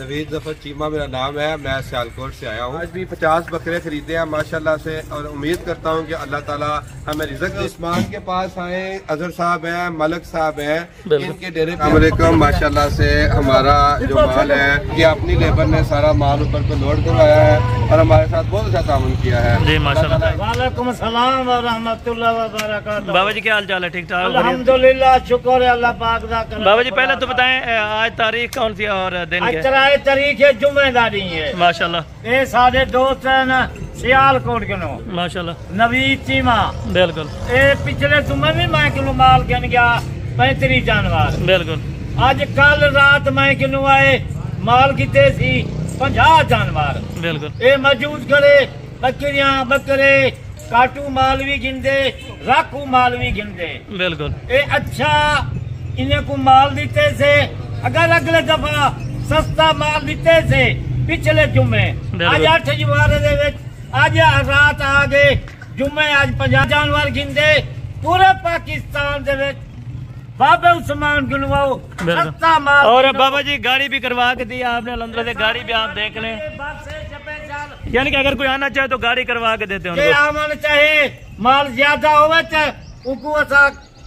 नवीद जफर चीमा मेरा नाम है। मैं सियालकोट से आया हूँ। आज भी 50 बकरे खरीदे हैं माशाल्लाह से, और उम्मीद करता हूँ कि अल्लाह ताला हमें रिज़्क़ दे। उस्मान के पास आए, अजहर साहब हैं, मलक साहब हैं, इनके डेरे। अस्सलामुअलैकुम। माशाल्लाह से हमारा जो माल है ये अपनी लेबर ने सारा माल ऊपर पे लोड करवाया है और हमारे साथ बहुत अच्छा तामुन किया है जी माशाल्लाह। वालेकुम अस्सलाम व रहमतुल्लाहि व बरकातहू। बाबा जी क्या हाल चाल है? ठीक ठाक अल्हम्दुलिल्लाह, शुक्र है अल्लाह पाक दा। बाबा जी पहले तो बताएं आज तारीख कौन सी और दिन क्या? 13 तारीख है, जुम्मेदारी है माशाल्लाह। ये सारे दोस्त हैं ना सियालकोट के नो माशाल्लाह। नवीद चीमा बिल्कुल। ये पिछले जुम्मे भी मैं किलो माल गिन गया 35 जानवर। बिल्कुल। आज कल रात मैं किलो आए माल किते सी 50 जानवर। बिल्कुल। ये मौजूद करे बकरियां बकरे काटू माल भी गिनते, राखू माल भी गिनते। बिल्कुल। ये अच्छा इन्हें को माल देते से, अगर अगले दफा सस्ता माल देते से पिछले जुम्मे आज 8 जुमारे दे विच आज रात आ गए जुम्मे आज 50 जानवर गिनते पूरे पाकिस्तान दे विच बाबे उस्मान गिनवाओ सस्ता माल। और बाबा जी गाड़ी भी करवा के दी आपने अल्हम्दुलिल्लाह से, गाड़ी भी आप देख लें, यानी कि अगर कोई आना चाहे तो गाड़ी करवा के देते हैं। आना चाहे माल ज्यादा होवे तो उनको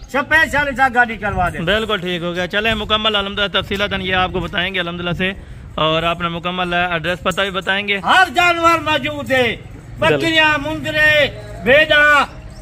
स्पेशल सा गाड़ी करवा दे। बिल्कुल ठीक हो गया। चले मुकम्मल अल्हम्दुलिल्लाह तफसीलतन ये आपको बताएंगे अल्हम्दुलिल्लाह से, और आपने मुकम्मल एड्रेस पता भी बताएंगे। हर जानवर मौजूद है, बकरियां मुंदरे भेड़ा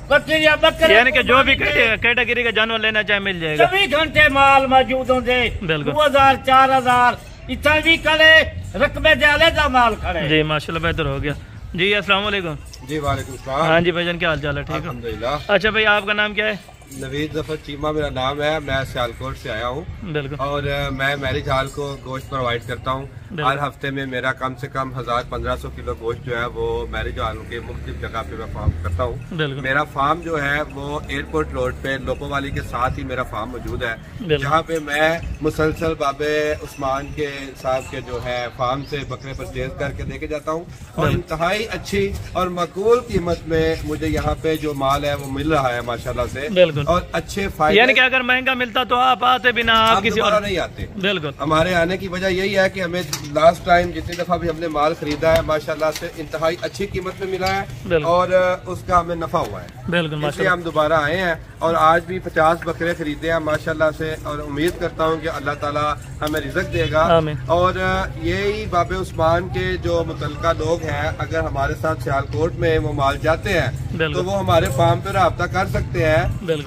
बकरियां बकरे, यानी कि जो भी कैटेगरी का जानवर लेना चाहे मिल जाएगा। 24 घंटे माल मौजूद होंगे। 2000 4000 इतना भी करे रकबे दे का माल खड़े जी माशाल्लाह, बेहतर हो गया जी। अस्सलाम वालेकुम। जी वालेकुम सलाम। हाँ जी भाईजान क्या हाल चाल है? ठीक है अल्हम्दुलिल्लाह। अच्छा भाई आपका नाम क्या है? नवीद जफर चीमा मेरा नाम है। मैं सियालकोट से आया हूँ। बिल्कुल। और मैं मैरिज हाल को गोश्त प्रोवाइड करता हूँ। हर हफ्ते में मेरा कम से कम 1000-1500 किलो गोश्त जो है वो मैरिज हाल के मुख्तलिफ जगह पे मैं फार्म करता हूँ। मेरा फार्म जो है वो एयरपोर्ट रोड पे लोपोवाली के साथ ही मेरा फार्म मौजूद है, जहाँ पे मैं मुसलसल बाबे उस्मान के साहब के जो है फार्म से बकरे परचेज करके लेके जाता हूँ, और इंतहाई अच्छी और मकबूल कीमत में मुझे यहाँ पे जो माल है वो मिल रहा है माशाल्लाह से, और अच्छे फायदे। यानी कि अगर महंगा मिलता तो आप आते बिना आप किसी और नहीं आते। बिल्कुल। हमारे आने की वजह यही है कि हमें लास्ट टाइम जितनी दफा भी हमने माल खरीदा है माशाल्लाह से इंतहाई अच्छी कीमत में मिला है, और उसका हमें नफा हुआ है। बिल्कुल। इसलिए हम दोबारा आए हैं और आज भी 50 बकरे खरीदे हैं माशाल्लाह से, और उम्मीद करता हूँ कि अल्लाह ताला हमें रिज़्क़ देगा। और यही बाबे उस्मान के जो मुतल्लिका लोग हैं, अगर हमारे साथ सियालकोट में वो माल जाते हैं तो वो हमारे फार्म पे राब्ता कर सकते हैं।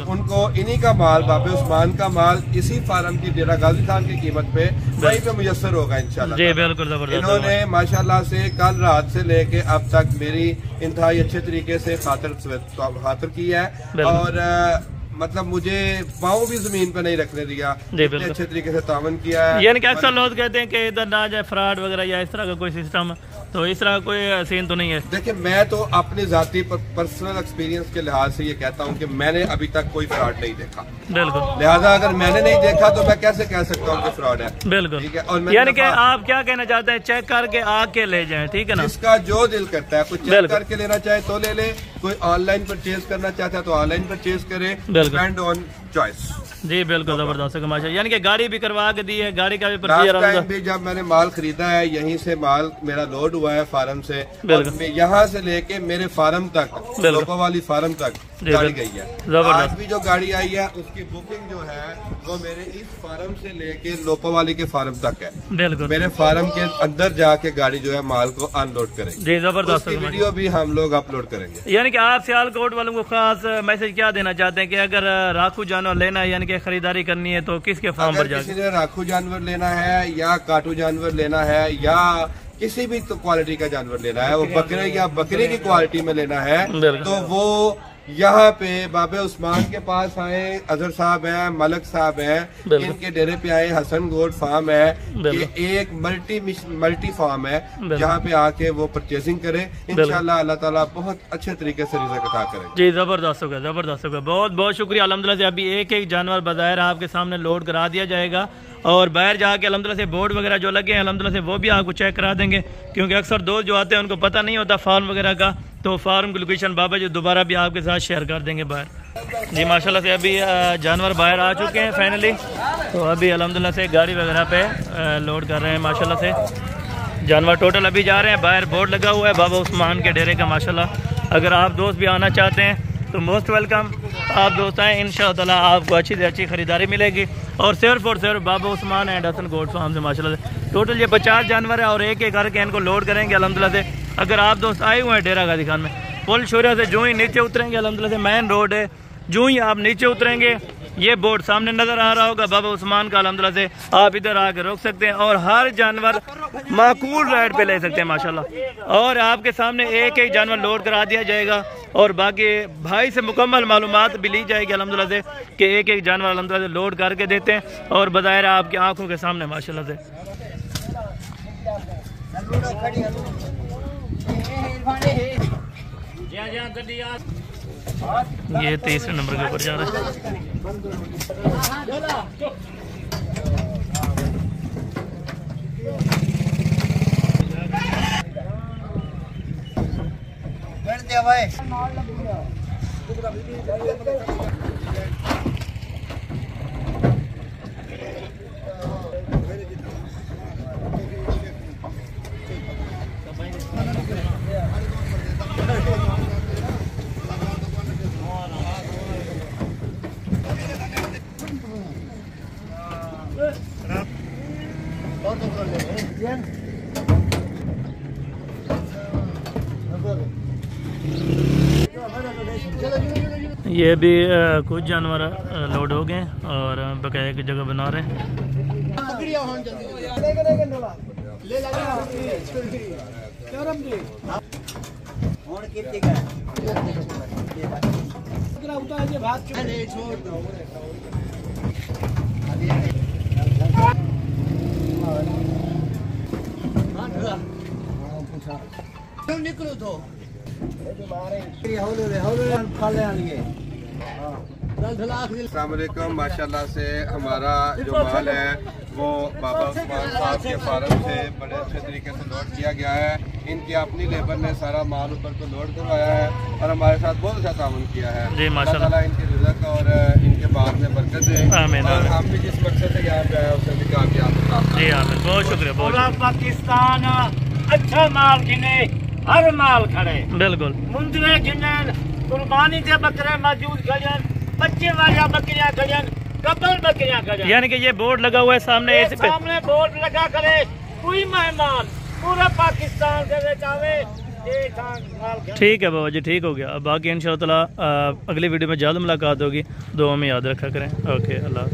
उनको इन्हीं का माल बाबे उस्मान का माल इसी फार्म की डेरा गाजी खान की कीमत पे वहीं पे मुयस्सर होगा इंशाल्लाह। बिल्कुल जबरदस्त। इन्होंने माशाल्लाह से कल रात से लेके अब तक मेरी इंतहाई अच्छे तरीके से खातिर की है, और मतलब मुझे पाँव भी जमीन पे नहीं रखने दिया, अच्छे तरीके से तावन किया है। यानी कि अक्सर लोग कहते हैं कि इधर ना जाए फ्रॉड वगैरह या इस तरह का कोई सिस्टम, तो इस तरह कोई सीन तो नहीं है? देखिए मैं तो अपने जाती पर्सनल एक्सपीरियंस के लिहाज से ये कहता हूँ कि मैंने अभी तक कोई फ्रॉड नहीं देखा। बिल्कुल। लिहाजा अगर मैंने नहीं देखा तो मैं कैसे कह सकता हूँ कि फ्रॉड है? बिल्कुल। ठीक है। और यानी कि आप क्या कहना चाहते हैं, चेक करके आके ले जाएं, ठीक है ना? जिसका जो दिल करता है, कोई चेक करके लेना चाहे तो ले ले, कोई ऑनलाइन परचेज करना चाहता है तो ऑनलाइन परचेज करे, डिपेंड ऑन चॉइस। जी बिल्कुल जबरदस्त माशा। यानी कि गाड़ी भी करवा के दी है, गाड़ी का भी टाइम भी जब मैंने माल खरीदा है यहीं से माल मेरा लोड हुआ है फार्म से, यहाँ से लेके मेरे फार्म तक, लोपोवाली फार्म तक गाड़ी गई है। आज भी जो गाड़ी आई है उसकी बुकिंग जो है वो मेरे इस फार्म से लेके लोपोवाली के फार्म तक है। बिल्कुल। मेरे फार्म के अंदर जाके गाड़ी जो है माल को अनलोड करेंगे। जी जबरदस्त। वीडियो भी हम लोग अपलोड करेंगे। यानी कि आप सियालकोट वालों को खास मैसेज क्या देना चाहते हैं कि अगर राखू जानवर लेना है यानी कि खरीदारी करनी है तो किसके फार्म पर जाकर? किसी ने राखू जानवर लेना है या काटू जानवर लेना है या किसी भी तो क्वालिटी का जानवर लेना है, वो बकरे या बकरी की क्वालिटी में लेना है, तो वो यहाँ पे बाबे उस्मान के पास आए, अजहर साहब हैं, मलक साहब हैं, इनके डेरे पे आए, हसन गोल्ड फार्म है, ये एक मल्टी फार्म है जहाँ पे आके वो परचेसिंग करें। इंशाल्लाह अल्लाह ताला बहुत अच्छे तरीके से रिज़्क़ अता करें। जी जबरदस्त हो गया, जबरदस्त हो गया। बहुत बहुत शुक्रिया अल्हम्दुलिल्लाह से। अभी एक एक जानवर बज़ाहिर आपके सामने लोड करा दिया जाएगा, और बाहर जाके अल्हम्दुलिल्लाह से बोर्ड वगैरह जो लगे हैं अल्हम्दुलिल्लाह से वो भी आपको चेक करा देंगे, क्योंकि अक्सर दोस्त जो आते हैं उनको पता नहीं होता फार्म वगैरह का, तो फार्म की लोकेशन बाबा जी दोबारा भी आपके साथ शेयर कर देंगे बाहर जी। माशाल्लाह से अभी जानवर बाहर आ चुके हैं फाइनली। तो अभी अल्हम्दुलिल्लाह से गाड़ी वगैरह पे लोड कर रहे हैं माशाल्लाह से। जानवर टोटल अभी जा रहे हैं। बाहर बोर्ड लगा हुआ है बाबा उस्मान के डेरे का माशाल्लाह। अगर आप दोस्त भी आना चाहते हैं तो मोस्ट वेलकम, आप दोस्त आएँ, इंशाअल्लाह आपको अच्छी से अच्छी ख़रीदारी मिलेगी। और सिर्फ Baba Usman and Hasan goat farm से माशाल्लाह से टोटल ये 50 जानवर है और एक एक करके इनको लोड करेंगे अल्हम्दुलिल्लाह से। अगर आप दोस्त आए हुए हैं डेरा गाजी खान में, पुल शोरिया से जो ही नीचे उतरेंगे अल्हम्दुलिल्लाह से मेन रोड है, जो ही आप नीचे उतरेंगे ये बोर्ड सामने नज़र आ रहा होगा बाबा उस्मान का, अल्हम्दुलिल्लाह से आप इधर आकर रोक सकते हैं और हर जानवर माकूल रेट पे ले सकते हैं माशाल्लाह। और आपके सामने एक एक जानवर लोड करा दिया जाएगा और बाकी भाई से मुकम्मल मालूमात भी ली जाएगी अल्हम्दुलिल्लाह से कि एक एक जानवर अल्हम्दुलिल्लाह से लोड करके देते हैं और बज़ाहिर आपकी आंखों के सामने माशाल्लाह से। ये 23 नंबर के ऊपर जा रहा है। ये भी कुछ जानवर लोड हो गए और बकाया की जगह बना रहे हैं। निकलो तो अस्सलामुअलैकुम। माशाल्लाह से हमारा जो माल है वो बाबा उस्मान साहब के फार्म से बड़े अच्छे तरीके से लोड किया गया है। इनकी अपनी लेबर ने सारा माल ऊपर को लोड करवाया है और हमारे साथ बहुत अच्छा ताउन किया है। अल्लाह ताला इनके रिज़्क़ और इनके बाद में बरकत दे और हम भी जिस मकसद से यहाँ पे आए उससे भी कामयाब हो। बहुत शुक्रिया। पूरा पाकिस्तान अच्छा माल गिने, हर माल खड़े बिल्कुल मुंदरे गिनन, कुर्बानी से बकरे मौजूद खड़न, बच्चे वाला बकरियां खड़न, कबल बकरियां खड़न। यानी कि ये बोर्ड लगा हुआ है सामने, सामने बोर्ड लगा करे कोई मेहमान पूरा पाकिस्तान से आवे। ठीक है बाबा जी, ठीक हो गया। अब बाकी इंशाअल्लाह अगली वीडियो में जल्द मुलाकात होगी। दुआ में याद रखा करें। ओके, अल्लाह।